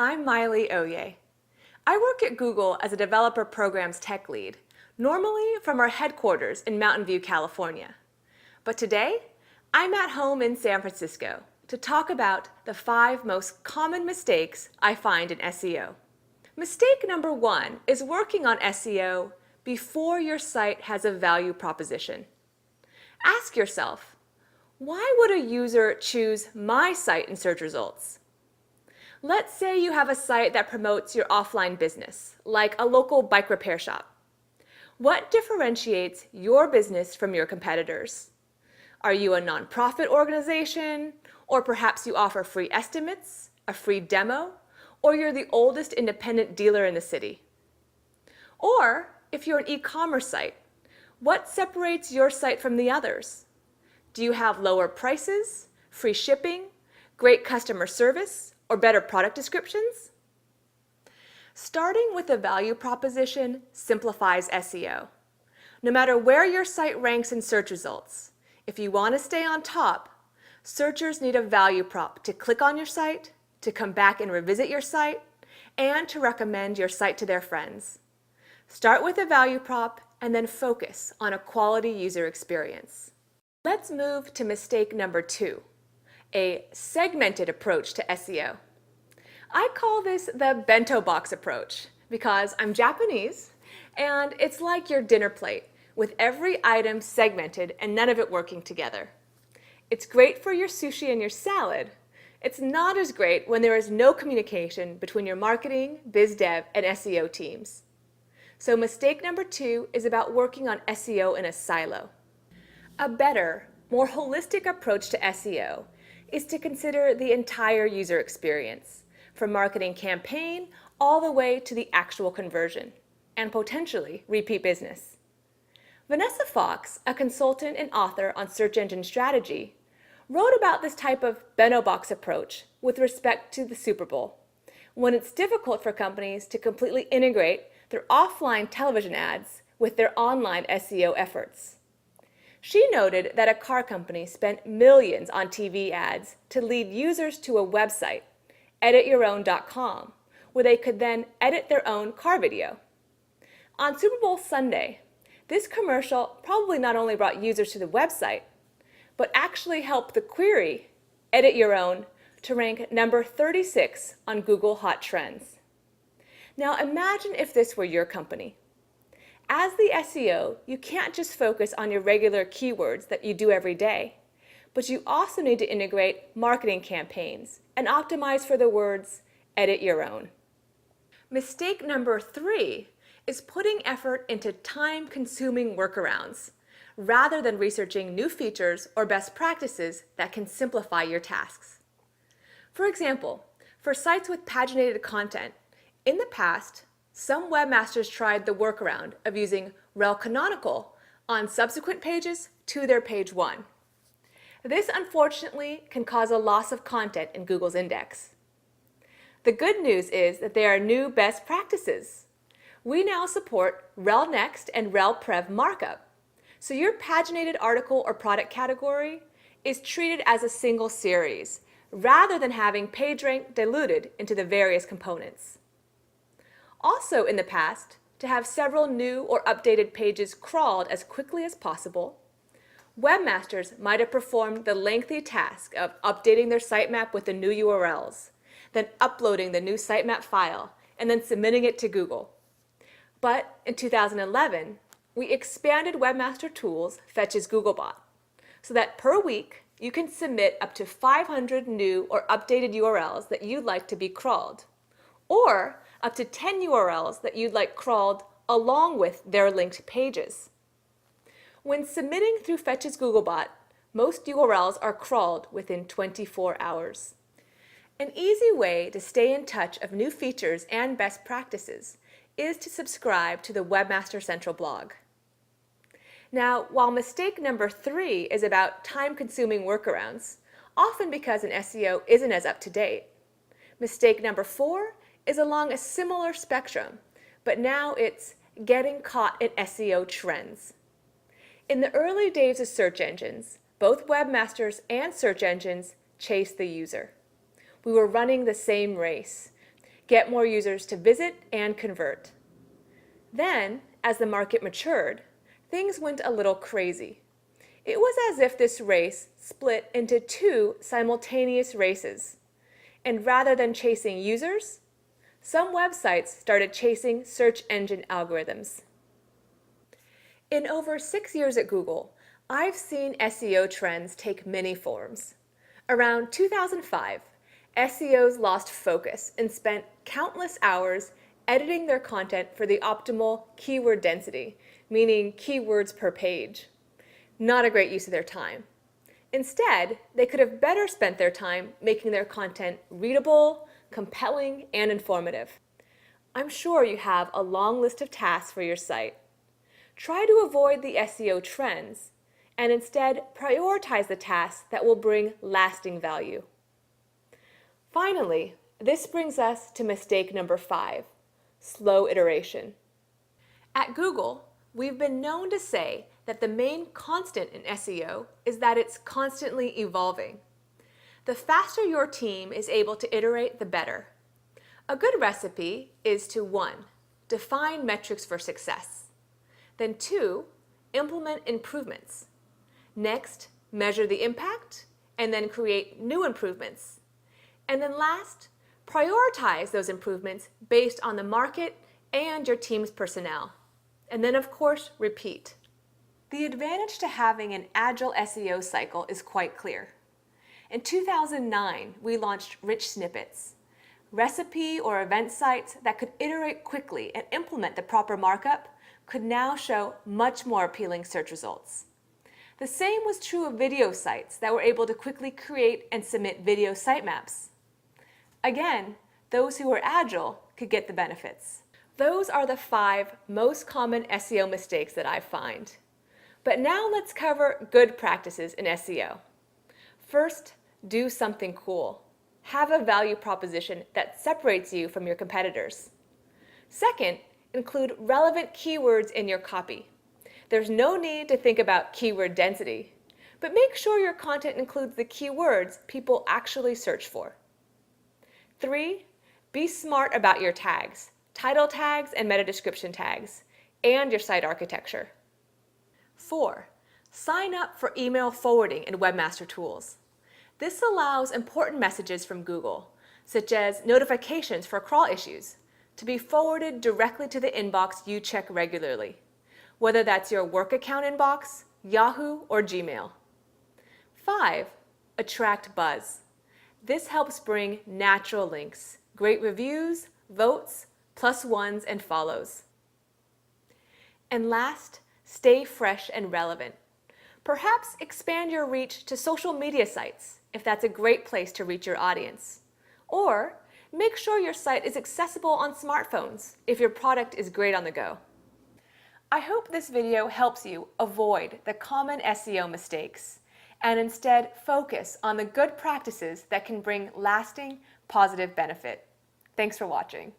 I'm Miley Oye. I work at Google as a developer programs tech lead, normally from our headquarters in Mountain View, California. But today, I'm at home in San Francisco to talk about the 5 most common mistakes I find in SEO. Mistake number 1 is working on SEO before your site has a value proposition. Ask yourself, why would a user choose my site in search results? Let's say you have a site that promotes your offline business, like a local bike repair shop. What differentiates your business from your competitors? Are you a nonprofit organization? Or perhaps you offer free estimates, a free demo, or you're the oldest independent dealer in the city? Or if you're an e-commerce site, what separates your site from the others? Do you have lower prices, free shipping, great customer service, or better product descriptions? Starting with a value proposition simplifies SEO. No matter where your site ranks in search results, if you want to stay on top, searchers need a value prop to click on your site, to come back and revisit your site, and to recommend your site to their friends. Start with a value prop and then focus on a quality user experience. Let's move to mistake number 2. A segmented approach to SEO. I call this the bento box approach because I'm Japanese and it's like your dinner plate with every item segmented and none of it working together. It's great for your sushi and your salad. It's not as great when there is no communication between your marketing, biz dev, and SEO teams. So mistake number 2 is about working on SEO in a silo. A better, more holistic approach to SEO is to consider the entire user experience, from marketing campaign all the way to the actual conversion, and potentially repeat business. Vanessa Fox, a consultant and author on search engine strategy, wrote about this type of bento box approach with respect to the Super Bowl, when it's difficult for companies to completely integrate their offline television ads with their online SEO efforts. She noted that a car company spent millions on TV ads to lead users to a website, editYourOwn.com, where they could then edit their own car video. On Super Bowl Sunday, this commercial probably not only brought users to the website, but actually helped the query, Edit Your Own, to rank number 36 on Google Hot Trends. Now imagine if this were your company. As the SEO, you can't just focus on your regular keywords that you do every day, but you also need to integrate marketing campaigns and optimize for the words, edit your own. Mistake number 3 is putting effort into time-consuming workarounds, rather than researching new features or best practices that can simplify your tasks. For example, for sites with paginated content, in the past, some webmasters tried the workaround of using rel canonical on subsequent pages to their page 1. This unfortunately can cause a loss of content in Google's index. The good news is that there are new best practices. We now support rel next and rel prev markup, so your paginated article or product category is treated as a single series, rather than having page rank diluted into the various components. Also in the past, to have several new or updated pages crawled as quickly as possible, webmasters might have performed the lengthy task of updating their sitemap with the new URLs, then uploading the new sitemap file, and then submitting it to Google. But in 2011, we expanded Webmaster Tools Fetch's Googlebot, so that per week you can submit up to 500 new or updated URLs that you'd like to be crawled, or up to 10 URLs that you'd like crawled along with their linked pages. When submitting through Fetch's Googlebot, most URLs are crawled within 24 hours. An easy way to stay in touch of new features and best practices is to subscribe to the Webmaster Central blog. Now, while mistake number 3 is about time-consuming workarounds, often because an SEO isn't as up-to-date, mistake number 4 is along a similar spectrum, but now it's getting caught in SEO trends. In the early days of search engines, both webmasters and search engines chased the user. We were running the same race. get more users to visit and convert. Then, as the market matured, things went a little crazy. It was as if this race split into two simultaneous races. And rather than chasing users, some websites started chasing search engine algorithms. In over 6 years at Google, I've seen SEO trends take many forms. Around 2005, SEOs lost focus and spent countless hours editing their content for the optimal keyword density, meaning keywords per page. Not a great use of their time. Instead, they could have better spent their time making their content readable, compelling, and informative. I'm sure you have a long list of tasks for your site. Try to avoid the SEO trends and instead prioritize the tasks that will bring lasting value. Finally, this brings us to mistake number 5, slow iteration. At Google, we've been known to say that the main constant in SEO is that it's constantly evolving. The faster your team is able to iterate, the better. A good recipe is to 1, define metrics for success. Then 2, implement improvements. Next, measure the impact, and then create new improvements. And then last, prioritize those improvements based on the market and your team's personnel. And then, of course, repeat. The advantage to having an agile SEO cycle is quite clear. In 2009, we launched Rich Snippets, recipe or event sites that could iterate quickly and implement the proper markup could now show much more appealing search results. The same was true of video sites that were able to quickly create and submit video sitemaps. Again, those who were agile could get the benefits. Those are the 5 most common SEO mistakes that I find. But now let's cover good practices in SEO. First, do something cool. Have a value proposition that separates you from your competitors. Second, include relevant keywords in your copy. There's no need to think about keyword density, but make sure your content includes the keywords people actually search for. 3, be smart about your tags, title tags and meta description tags, and your site architecture. 4, sign up for email forwarding in Webmaster Tools. This allows important messages from Google, such as notifications for crawl issues, to be forwarded directly to the inbox you check regularly, whether that's your work account inbox, Yahoo, or Gmail. 5, attract buzz. This helps bring natural links, great reviews, votes, +1s, and follows. And last, stay fresh and relevant. Perhaps expand your reach to social media sites, if that's a great place to reach your audience. Or make sure your site is accessible on smartphones if your product is great on the go. I hope this video helps you avoid the common SEO mistakes and instead focus on the good practices that can bring lasting, positive benefit. Thanks for watching.